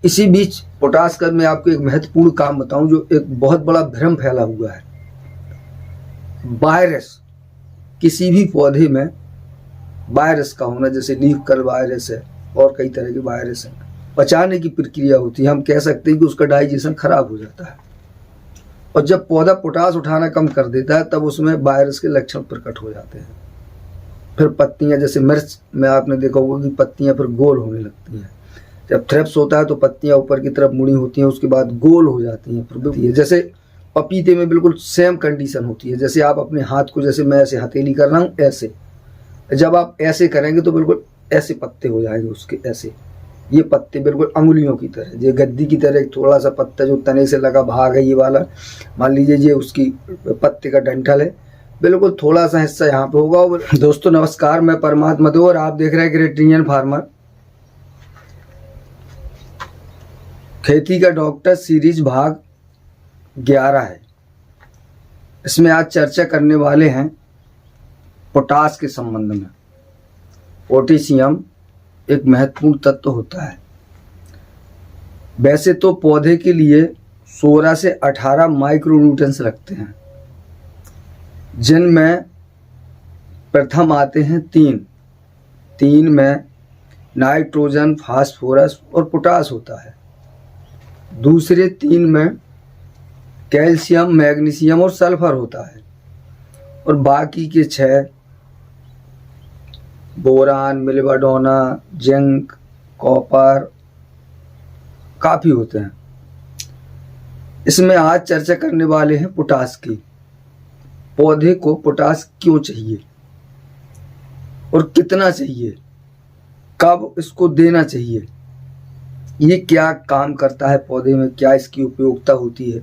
इसी बीच पोटास का मैं आपको एक महत्वपूर्ण काम बताऊं जो एक बहुत बड़ा भ्रम फैला हुआ है। वायरस, किसी भी पौधे में वायरस का होना, जैसे लीफ कर्ल वायरस है और कई तरह के वायरस हैं, पचाने की प्रक्रिया होती है। हम कह सकते हैं कि उसका डाइजेशन खराब हो जाता है, और जब पौधा पोटास उठाना कम कर देता है तब उसमें वायरस के लक्षण प्रकट हो जाते हैं। फिर पत्तियां, जैसे मिर्च में आपने देखा होगा कि पत्तियां फिर गोल होने लगती हैं। जब थ्रिप्स होता है तो पत्तियां ऊपर की तरफ मुड़ी होती हैं, उसके बाद गोल हो जाती हैं। फिर जैसे पपीते में बिल्कुल सेम कंडीशन होती है। जैसे आप अपने हाथ को, जैसे मैं ऐसे हथेली कर रहा हूँ, ऐसे जब आप ऐसे करेंगे तो बिल्कुल ऐसे पत्ते हो जाएंगे उसके, ऐसे ये पत्ते बिल्कुल अंगुलियों की तरह, ये गद्दी की तरह थोड़ा सा पत्ता जो तने से लगा भाग है ये वाला, मान लीजिए ये उसकी पत्ते का डंठल है, बिल्कुल थोड़ा सा हिस्सा यहाँ पे होगा। दोस्तों नमस्कार, मैं परमात्मा दो और आप देख रहे हैं ग्रेट इंडियन फार्मर। खेती का डॉक्टर सीरीज भाग 11 है। इसमें आज चर्चा करने वाले हैं पोटास के संबंध में। पोटेशियम एक महत्वपूर्ण तत्व होता है। वैसे तो पौधे के लिए 16 से 18 माइक्रोन्यूट्रिएंट्स लगते हैं, जिनमें प्रथम आते हैं तीन में नाइट्रोजन, फास्फोरस और पोटास होता है। दूसरे 3 में कैल्शियम, मैग्नीशियम और सल्फर होता है, और बाकी के 6 बोरान, मिलिबाडोना, जिंक, कॉपर काफ़ी होते हैं। इसमें आज चर्चा करने वाले हैं पोटास की। पौधे को पोटास क्यों चाहिए और कितना चाहिए, कब इसको देना चाहिए, ये क्या काम करता है पौधे में, क्या इसकी उपयोगिता होती है,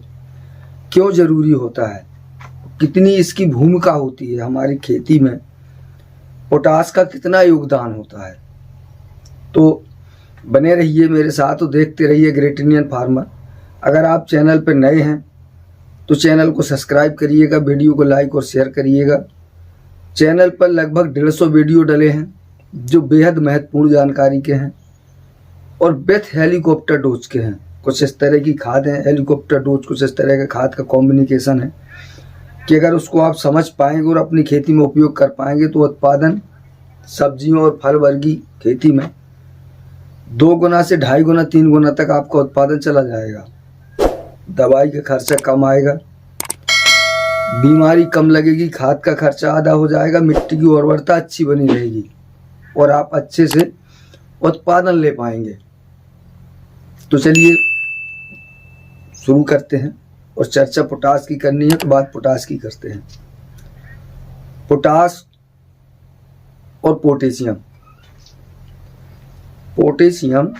क्यों ज़रूरी होता है, कितनी इसकी भूमिका होती है हमारी खेती में, पोटास का कितना योगदान होता है। तो बने रहिए मेरे साथ और देखते रहिए ग्रेट इंडियन फार्मर। अगर आप चैनल पर नए हैं तो चैनल को सब्सक्राइब करिएगा, वीडियो को लाइक और शेयर करिएगा। चैनल पर लगभग 150 वीडियो डले हैं जो बेहद महत्वपूर्ण जानकारी के हैं और विथ हेलीकॉप्टर डोज के हैं। कुछ इस तरह की खाद है, हेलीकॉप्टर डोज कुछ इस तरह के खाद का कॉम्बिनेशन है कि अगर उसको आप समझ पाएंगे और अपनी खेती में उपयोग कर पाएंगे तो उत्पादन सब्जियों और फल वर्गी खेती में 2 गुना से 2.5 गुना 3 गुना तक आपका उत्पादन चला जाएगा। दवाई का खर्चा कम आएगा, बीमारी कम लगेगी, खाद का खर्चा आधा हो जाएगा, मिट्टी की उर्वरता अच्छी बनी रहेगी और आप अच्छे से उत्पादन ले पाएंगे। तो चलिए शुरू करते हैं, और चर्चा पोटास की करनी है तो बात पोटास की करते हैं। पोटास और पोटेशियम, पोटेशियम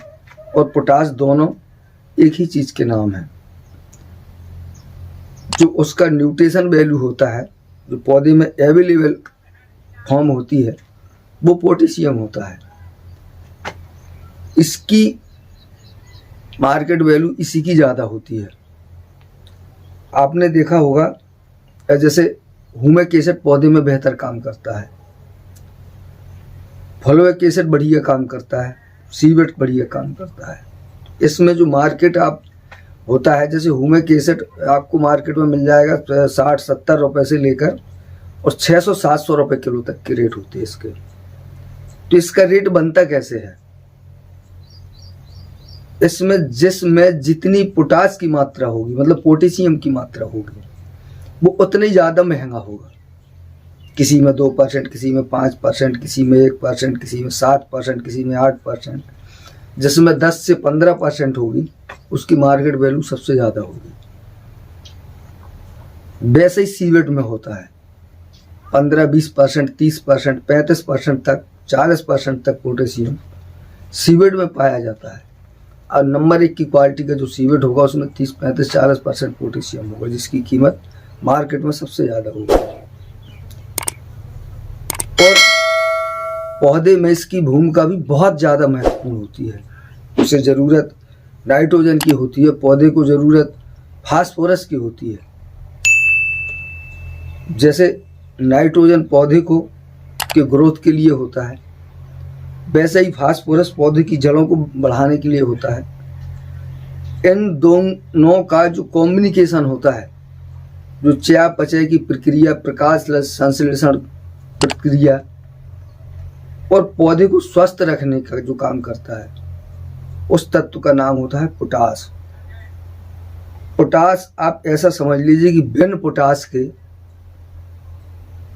और पोटास दोनों एक ही चीज के नाम हैं। जो उसका न्यूट्रिशन वैल्यू होता है, जो पौधे में अवेलेबल फॉर्म होती है, वो पोटेशियम होता है। इसकी मार्केट वैल्यू इसी की ज़्यादा होती है। आपने देखा होगा जैसे ह्यूमिक एसिड पौधे में बेहतर काम करता है, फॉलोइक एसिड बढ़िया काम करता है, सीवेट बढ़िया काम करता है। इसमें जो मार्केट आप होता है, जैसे ह्यूमिक एसिड आपको मार्केट में मिल जाएगा 60-70 रुपये से लेकर और 600-700 रुपये किलो तक के रेट होते हैं इसके। तो इसका रेट बनता कैसे है, इसमें जिसमें जितनी पोटास की मात्रा होगी, मतलब पोटेशियम की मात्रा होगी, वो उतना ही ज़्यादा महंगा होगा। किसी में 2%, किसी में 5%, किसी में 1%, किसी में 7%, किसी में 8%, जिसमें 10 से 15% होगी उसकी मार्केट वैल्यू सबसे ज़्यादा होगी। वैसे ही सीवेट में होता है 15-20%, 30%, 35% तक, 40% तक पोटेशियम सीवेट में पाया जाता है। और नंबर 1 की क्वालिटी का जो सीवेट होगा उसमें 30-35-40% पोटेशियम होगा, जिसकी कीमत मार्केट में सबसे ज़्यादा होगी। और पौधे में इसकी भूमिका भी बहुत ज़्यादा महत्वपूर्ण होती है। उसे ज़रूरत नाइट्रोजन की होती है, पौधे को ज़रूरत फास्फोरस की होती है। जैसे नाइट्रोजन पौधे को के ग्रोथ के लिए होता है, वैसे ही फास्फोरस पौधे की जड़ों को बढ़ाने के लिए होता है। इन दोनों का जो कॉम्बिनेशन होता है, जो चयापचय की प्रक्रिया, प्रकाश संश्लेषण प्रक्रिया और पौधे को स्वस्थ रखने का जो काम करता है, उस तत्व का नाम होता है पोटास। पोटास आप ऐसा समझ लीजिए कि बिन पोटास के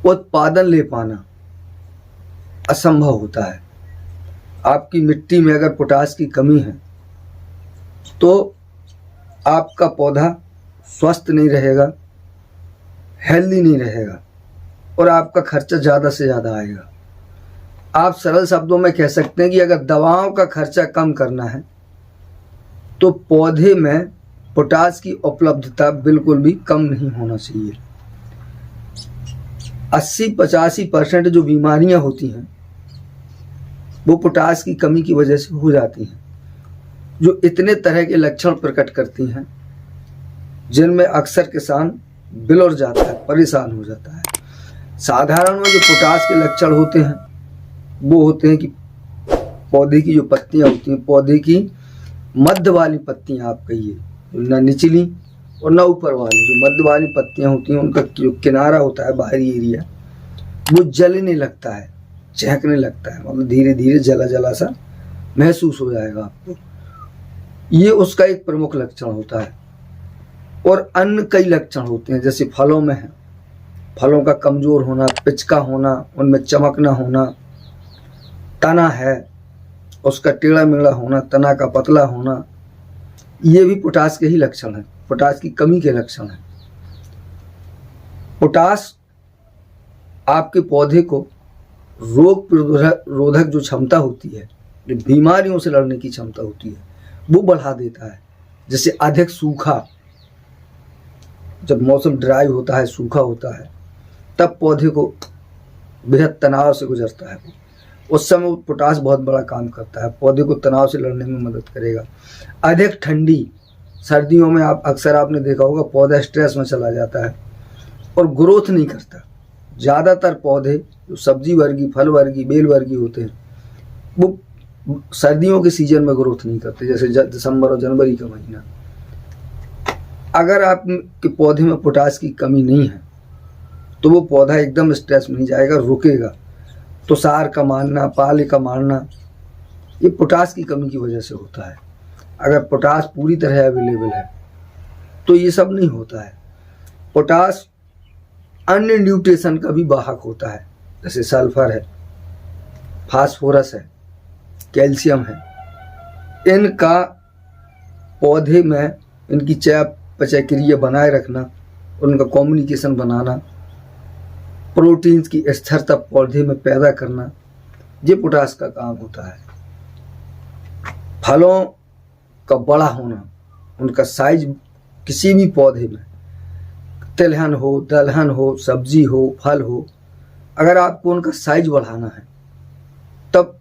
उत्पादन ले पाना असंभव होता है। आपकी मिट्टी में अगर पोटास की कमी है तो आपका पौधा स्वस्थ नहीं रहेगा, हेल्दी नहीं रहेगा और आपका खर्चा ज़्यादा से ज़्यादा आएगा। आप सरल शब्दों में कह सकते हैं कि अगर दवाओं का खर्चा कम करना है तो पौधे में पोटास की उपलब्धता बिल्कुल भी कम नहीं होना चाहिए। 80-85% जो बीमारियां होती हैं वो पोटास की कमी की वजह से हो जाती हैं, जो इतने तरह के लक्षण प्रकट करती हैं जिनमें अक्सर किसान बिलुर जाता है, परेशान हो जाता है। साधारण में जो पोटास के लक्षण होते हैं वो होते हैं कि पौधे की जो पत्तियां होती हैं, पौधे की मध्य वाली पत्तियां आप कहिए, न निचली और न ऊपर वाली, जो मध्य वाली पत्तियां होती हैं उनका जो किनारा होता है, बाहरी एरिया, वो जलने लगता है, चहकने लगता है, मतलब धीरे धीरे जला जला सा महसूस हो जाएगा आपको। ये उसका एक प्रमुख लक्षण होता है। और अन्य कई लक्षण होते हैं, जैसे फलों में है, फलों का कमजोर होना, पिचका होना, उनमें चमकना होना, तना है उसका टेढ़ा मेढ़ा होना, तना का पतला होना, ये भी पोटास के ही लक्षण हैं, पोटास की कमी के लक्षण हैं। पोटास आपके पौधे को रोग प्रतिरोधक जो क्षमता होती है, जो बीमारियों से लड़ने की क्षमता होती है, वो बढ़ा देता है। जैसे अधिक सूखा, जब मौसम ड्राई होता है, सूखा होता है, तब पौधे को बेहद तनाव से गुजरता है, उस समय पोटास बहुत बड़ा काम करता है, पौधे को तनाव से लड़ने में मदद करेगा। अधिक ठंडी, सर्दियों में अक्सर आपने देखा होगा पौधा स्ट्रेस में चला जाता है और ग्रोथ नहीं करता। ज़्यादातर पौधे जो सब्जी वर्गी, फल वर्गी, बेल वर्गी होते हैं वो सर्दियों के सीजन में ग्रोथ नहीं करते, जैसे दिसंबर और जनवरी का महीना। अगर आपके पौधे में पोटास की कमी नहीं है तो वो पौधा एकदम स्ट्रेस में नहीं जाएगा, रुकेगा। तुषार का मारना, पाले का मारना, ये पोटास की कमी की वजह से होता है। अगर पोटास पूरी तरह अवेलेबल है तो ये सब नहीं होता है। पोटास अन्य न्यूट्रिशन का भी वाहक होता है, जैसे सल्फर है, फास्फोरस है, कैल्शियम है। इनका पौधे में इनकी चयापचय क्रिया बनाए रखना, उनका कम्युनिकेशन बनाना, प्रोटीन्स की स्थिरता पौधे में पैदा करना, ये पोटास का काम होता है। फलों का बड़ा होना, उनका साइज किसी भी पौधे में, तिलहन हो, दलहन हो, सब्जी हो, फल हो, अगर आपको उनका साइज बढ़ाना है तब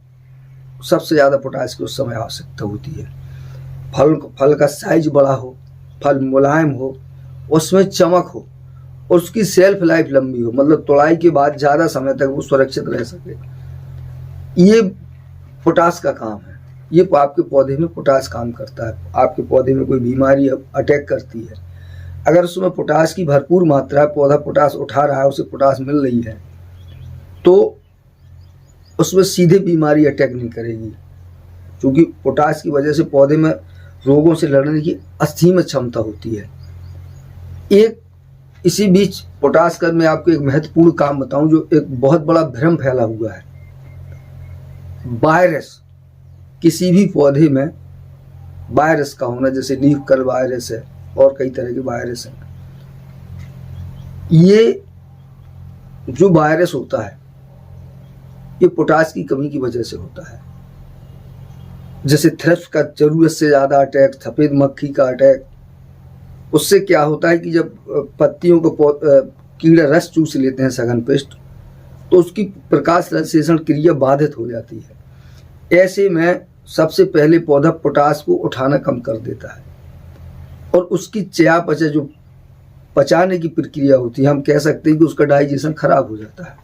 सबसे ज़्यादा पोटास की उस समय आवश्यकता होती है। फल का साइज बड़ा हो, फल मुलायम हो, उसमें चमक हो, उसकी सेल्फ लाइफ लंबी हो, मतलब तोड़ाई के बाद ज़्यादा समय तक वो सुरक्षित रह सके, ये पोटास का काम है। ये आपके पौधे में पोटास काम करता है। आपके पौधे में कोई बीमारी अटैक करती है, अगर उसमें पोटास की भरपूर मात्रा है, पौधा पोटास उठा रहा है, उसे पोटास मिल रही है, तो उसमें सीधे बीमारी अटैक नहीं करेगी, क्योंकि पोटास की वजह से पौधे में रोगों से लड़ने की असीमित क्षमता होती है। एक इसी बीच पोटास का मैं आपको एक महत्वपूर्ण काम बताऊं, जो एक बहुत बड़ा भ्रम फैला हुआ है। वायरस, किसी भी पौधे में वायरस का होना, जैसे लीफ कर्ल वायरस है और कई तरह के वायरस हैं, ये जो वायरस होता है ये पोटास की कमी की वजह से होता है। जैसे थ्रिप्स का जरूरत से ज़्यादा अटैक, सफ़ेद मक्खी का अटैक, उससे क्या होता है कि जब पत्तियों को कीड़ा रस चूस लेते हैं, सघन पेस्ट, तो उसकी प्रकाश संश्लेषण क्रिया बाधित हो जाती है। ऐसे में सबसे पहले पौधा पोटास को उठाना कम कर देता है और उसकी चयापचय, जो पचाने की प्रक्रिया होती है, हम कह सकते हैं कि उसका डाइजेशन खराब हो जाता है।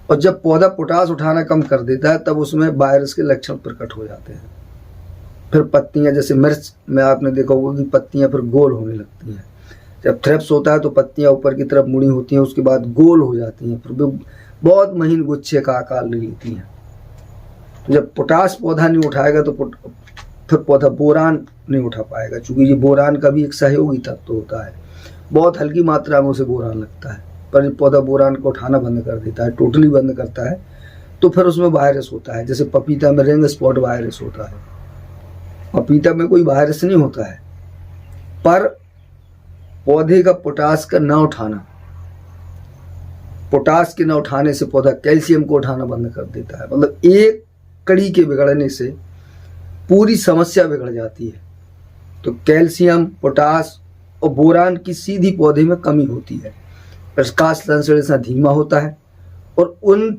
और जब पौधा पोटास उठाना कम कर देता है तब उसमें वायरस के लक्षण प्रकट हो जाते हैं। फिर पत्तियां, जैसे मिर्च में आपने देखा होगा कि पत्तियां फिर गोल होने लगती हैं। जब थ्रिप्स होता है तो पत्तियां ऊपर की तरफ मुड़ी होती हैं, उसके बाद गोल हो जाती हैं, फिर बहुत महीन गुच्छे का आकार ले लेती हैं। तो जब पोटास पौधा नहीं उठाएगा तो फिर पौधा बोरान नहीं उठा पाएगा, क्योंकि ये बोरान का भी एक सहयोगी तत्व होता है। बहुत हल्की मात्रा में उसे बोरान लगता है, पर जब पौधा बोरान को उठाना बंद कर देता है, टोटली बंद करता है, तो फिर उसमें वायरस होता है। जैसे पपीता में रिंग स्पॉट वायरस होता है। पपीता में कोई वायरस नहीं होता है, पर पौधे का पोटास का न उठाना, पोटास के न उठाने से पौधा कैल्शियम को उठाना बंद कर देता है। मतलब एक कड़ी के बिगड़ने से पूरी समस्या बिगड़ जाती है। तो कैल्शियम, पोटास और बोरान की सीधी पौधे में कमी होती है। प्रकाश संश्लेषण धीमा होता है, और उन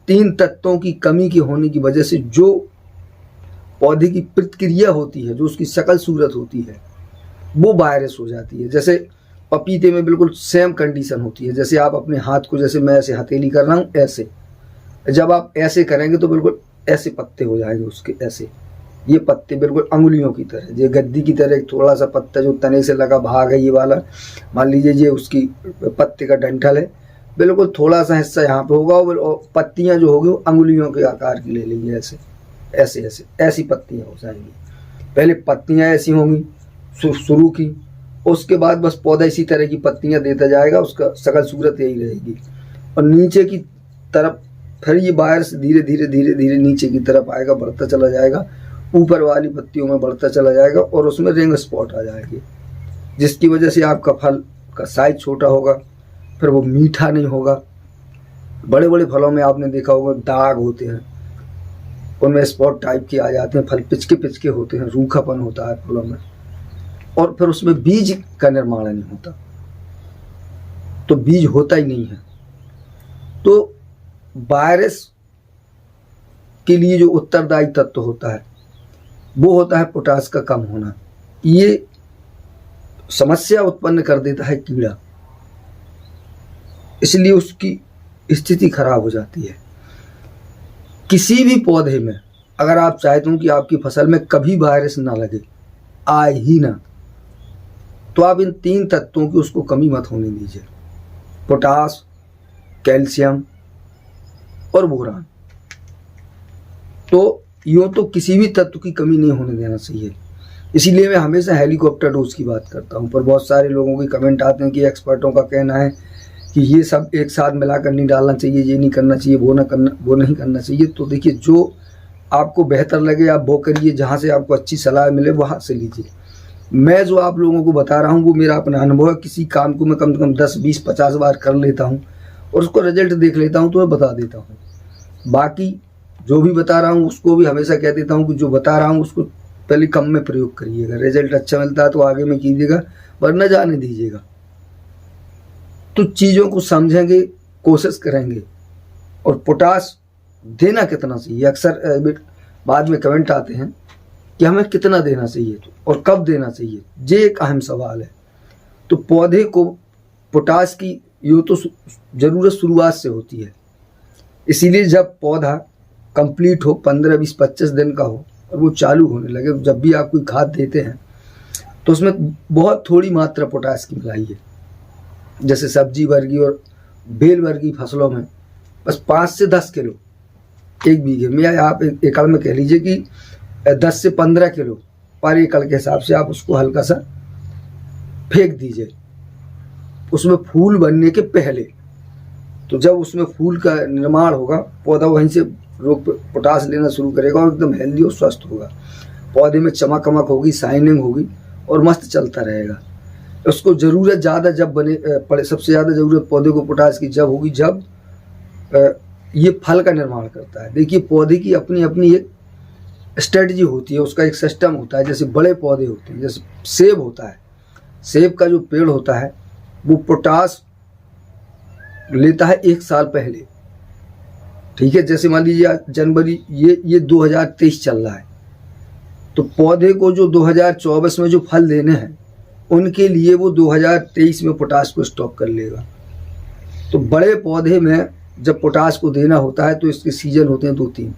3 तत्वों की कमी के होने की वजह से जो पौधे की प्रतिक्रिया होती है, जो उसकी शकल सूरत होती है, वो वायरस हो जाती है। जैसे पपीते में बिल्कुल सेम कंडीशन होती है। जैसे आप अपने हाथ को, जैसे मैं ऐसे हथेली कर रहा हूँ, ऐसे जब आप ऐसे करेंगे तो बिल्कुल ऐसे पत्ते हो जाएंगे उसके, ऐसे ये पत्ते बिल्कुल अंगुलियों की तरह, ये गद्दी की तरह एक थोड़ा सा पत्ता जो तने से लगा भाग है, ये वाला मान लीजिए ये उसकी पत्ते का डंठल है, बिल्कुल थोड़ा सा हिस्सा यहाँ पे होगा, और पत्तियाँ जो होगी वो अंगुलियों के आकार की ले लेंगी, ऐसे ऐसे ऐसे ऐसी पत्तियाँ हो जाएंगी। पहले पत्तियाँ ऐसी होंगी शुरू की, उसके बाद बस पौधा इसी तरह की पत्तियाँ देता जाएगा, उसका शकल सूरत यही रहेगी। और नीचे की तरफ फिर ये वायरस धीरे धीरे धीरे धीरे नीचे की तरफ आएगा, बढ़ता चला जाएगा, ऊपर वाली पत्तियों में बढ़ता चला जाएगा, और उसमें रिंग स्पॉट आ जाएगी, जिसकी वजह से आपका फल का साइज छोटा होगा, फिर वो मीठा नहीं होगा। बड़े बड़े फलों में आपने देखा होगा दाग होते हैं, उनमें स्पॉट टाइप के आ जाते हैं, फल पिचके पिचके होते हैं, रूखापन होता है फलों में, और फिर उसमें बीज का निर्माण नहीं होता, तो बीज होता ही नहीं है। तो वायरस के लिए जो उत्तरदायी तत्व होता है वो होता है पोटास का कम होना। ये समस्या उत्पन्न कर देता है कीड़ा, इसलिए उसकी स्थिति खराब हो जाती है। किसी भी पौधे में अगर आप चाहते हो कि आपकी फसल में कभी वायरस ना लगे, आए ही ना, तो आप इन 3 तत्वों की उसको कमी मत होने दीजिए, पोटास, कैल्शियम और बोरान। तो यूँ तो किसी भी तत्व की कमी नहीं होने देना चाहिए। इसीलिए मैं हमेशा हेलीकॉप्टर डोज की बात करता हूँ। पर बहुत सारे लोगों के कमेंट आते हैं कि एक्सपर्टों का कहना है कि ये सब एक साथ मिलाकर नहीं डालना चाहिए, ये नहीं करना चाहिए, वो नहीं करना चाहिए। तो देखिए, जो आपको बेहतर लगे आप वो करिए, जहाँ से आपको अच्छी सलाह मिले वहाँ से लीजिए। मैं जो आप लोगों को बता रहा हूँ वो मेरा अपना अनुभव है। किसी काम को मैं कम से कम 10, 20, 50 बार कर लेता हूँ और उसको रिजल्ट देख लेता हूँ तो मैं बता देता हूँ। बाकी जो भी बता रहा हूँ उसको भी हमेशा कह देता हूँ कि जो बता रहा हूँ उसको पहले कम में प्रयोग करिएगा, रिजल्ट अच्छा मिलता है तो आगे में कीजिएगा, वरना जाने दीजिएगा। तो चीज़ों को समझेंगे, कोशिश करेंगे। और पोटास देना कितना चाहिए, अक्सर बाद में कमेंट आते हैं कि हमें कितना देना चाहिए और कब देना चाहिए, ये एक अहम सवाल है। तो पौधे को पोटास की यूँ तो ज़रूरत शुरुआत से होती है, इसीलिए जब पौधा कंप्लीट हो, 15, 20, 25 दिन का हो और वो चालू होने लगे, जब भी आप कोई खाद देते हैं तो उसमें बहुत थोड़ी मात्रा पोटास की मिलाइए। जैसे सब्जी वर्गीय और बेल वर्गीय फसलों में बस 5 से 10 किलो 1 बीघे में, या आप एकड़ में कह लीजिए कि 10 से 15 किलो पर एकड़ के हिसाब से आप उसको हल्का सा फेंक दीजिए उसमें फूल बनने के पहले। तो जब उसमें फूल का निर्माण होगा, पौधा वहीं से रोग पोटास लेना शुरू करेगा और एकदम हेल्दी और स्वस्थ होगा। पौधे में चमक होगी, शाइनिंग होगी और मस्त चलता रहेगा। उसको ज़रूरत ज़्यादा जब पड़े, सबसे ज़्यादा ज़रूरत पौधे को पोटास की जब होगी जब ये फल का निर्माण करता है। देखिए, पौधे की अपनी अपनी एक स्ट्रेटजी होती है, उसका एक सिस्टम होता है। जैसे बड़े पौधे होते हैं, जैसे सेब होता है, सेब का जो पेड़ होता है वो पोटास लेता है 1 साल पहले, ठीक है। जैसे मान लीजिए जनवरी, ये 2023 चल रहा है, तो पौधे को जो 2024 में जो फल देने हैं उनके लिए वो 2023 में पोटास को स्टॉक कर लेगा। तो बड़े पौधे में जब पोटास को देना होता है तो इसके सीजन होते हैं 2-3।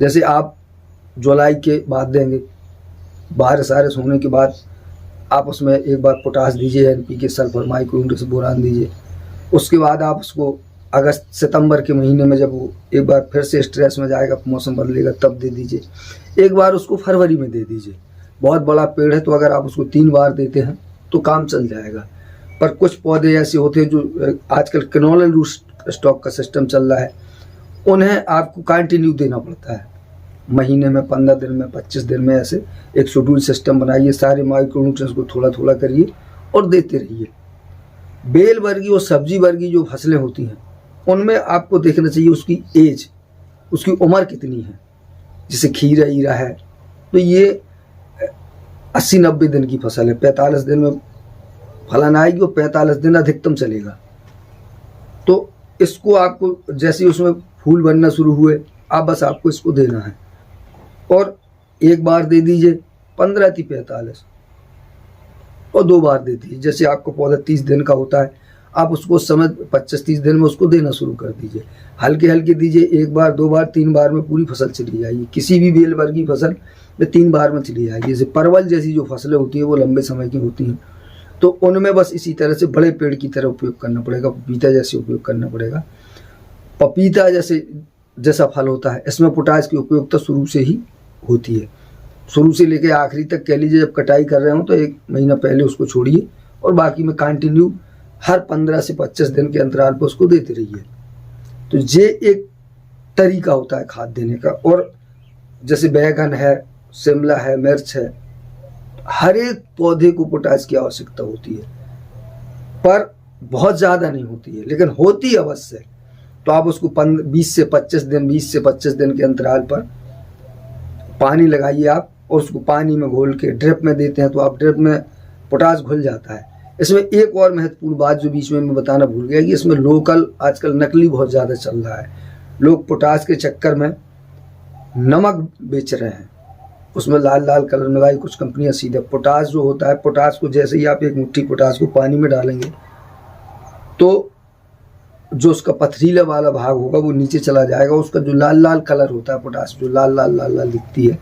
जैसे आप जुलाई के बाद देंगे, बारिश वारिश होने के बाद आप उसमें एक बार पोटास दीजिए, NPK, सल्फर, माइक्रोन्यूट्रिएंट्स, बोरान दीजिए। उसके बाद आप उसको अगस्त सितंबर के महीने में जब वो एक बार फिर से स्ट्रेस में जाएगा, मौसम बदलेगा, तब दे दीजिए। एक बार उसको फरवरी में दे दीजिए। बहुत बड़ा पेड़ है तो अगर आप उसको 3 बार देते हैं तो काम चल जाएगा। पर कुछ पौधे ऐसे होते हैं जो आजकल कैनोला रूट स्टॉक का सिस्टम चल रहा है, उन्हें आपको कंटिन्यू देना पड़ता है। महीने में, 15 दिन में, 25 दिन में, ऐसे एक शेड्यूल सिस्टम बनाइए। सारे माइक्रोन्यूट्रिएंट्स को थोड़ा थोड़ा करिए और देते रहिए। बेल वर्गीय और सब्जी वर्गीय जो फसलें होती हैं उनमें आपको देखना चाहिए उसकी एज, उसकी उम्र कितनी है। जैसे खीरा हीरा है तो ये 80-90 दिन की फसल है, 45 दिन में फलन आएगी और 45 दिन अधिकतम चलेगा। तो इसको आपको जैसे उसमें फूल बनना शुरू हुए, आप बस आपको इसको देना है और एक बार दे दीजिए 15-45 और 2 बार दे दीजिए। जैसे आपको पौधा 30 दिन का होता है, आप उसको उस समय 25-30 दिन में उसको देना शुरू कर दीजिए। हल्के हल्के दीजिए, 1 बार 2 बार 3 बार में पूरी फसल चली जाएगी। किसी भी बेल वर्गीय फसल में 3 बार में चली जाएगी। जैसे परवल जैसी जो फसलें होती हैं वो लंबे समय की होती हैं, तो उनमें बस इसी तरह से बड़े पेड़ की तरह उपयोग करना पड़ेगा। पपीता जैसे उपयोग करना पड़ेगा। पपीता जैसा फल होता है, इसमें पोटाश की उपयोगिता शुरू से ही होती है। शुरू से लेकर आखिरी तक कह लीजिए, जब कटाई कर रहे हो तो 1 महीना पहले उसको छोड़िए और बाकी में कंटिन्यू हर 15 से 25 दिन के अंतराल पर उसको देते रहिए। तो ये एक तरीका होता है खाद देने का। और जैसे बैगन है, शिमला है, मिर्च है, हर एक पौधे को पोटाश की आवश्यकता होती है, पर बहुत ज़्यादा नहीं होती है, लेकिन होती है अवश्य। तो आप उसको 20 से 25 दिन के अंतराल पर पानी लगाइए आप, और उसको पानी में घोल के ड्रिप में देते हैं तो आप ड्रिप में पोटाश घुल जाता है। इसमें एक और महत्वपूर्ण बात जो बीच में मैं बताना भूल गया कि इसमें लोकल आजकल नकली बहुत ज़्यादा चल रहा है। लोग पोटाश के चक्कर में नमक बेच रहे हैं, उसमें लाल लाल कलर मिलाई कुछ कंपनियां। सीधे पोटाश जो होता है, पोटाश को जैसे ही आप 1 मुट्ठी पोटाश को पानी में डालेंगे तो जो उसका पथरीला वाला भाग होगा वो नीचे चला जाएगा। उसका जो लाल लाल कलर होता है, पोटाश जो लाल लाल दिखती है,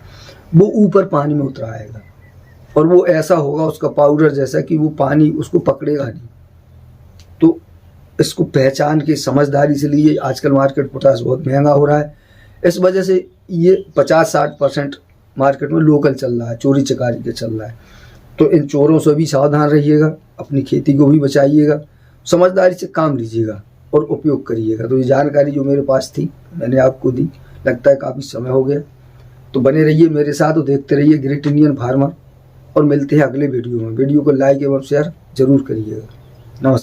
वो ऊपर पानी में उतर आएगा और वो ऐसा होगा उसका पाउडर जैसा कि वो पानी उसको पकड़ेगा नहीं। तो इसको पहचान के समझदारी से लीजिए। आजकल मार्केट पोटाश बहुत महंगा हो रहा है, इस वजह से ये 50-60% मार्केट में लोकल चल रहा है, चोरी चकारी के चल रहा है। तो इन चोरों से भी सावधान रहिएगा, अपनी खेती को भी बचाइएगा, समझदारी से काम लीजिएगा और उपयोग करिएगा। तो ये जानकारी जो मेरे पास थी मैंने आपको दी। लगता है काफ़ी समय हो गया, तो बने रहिए मेरे साथ और देखते रहिए ग्रेट इंडियन फार्मर। और मिलते हैं अगले वीडियो में। वीडियो को लाइक एवं शेयर जरूर करिएगा।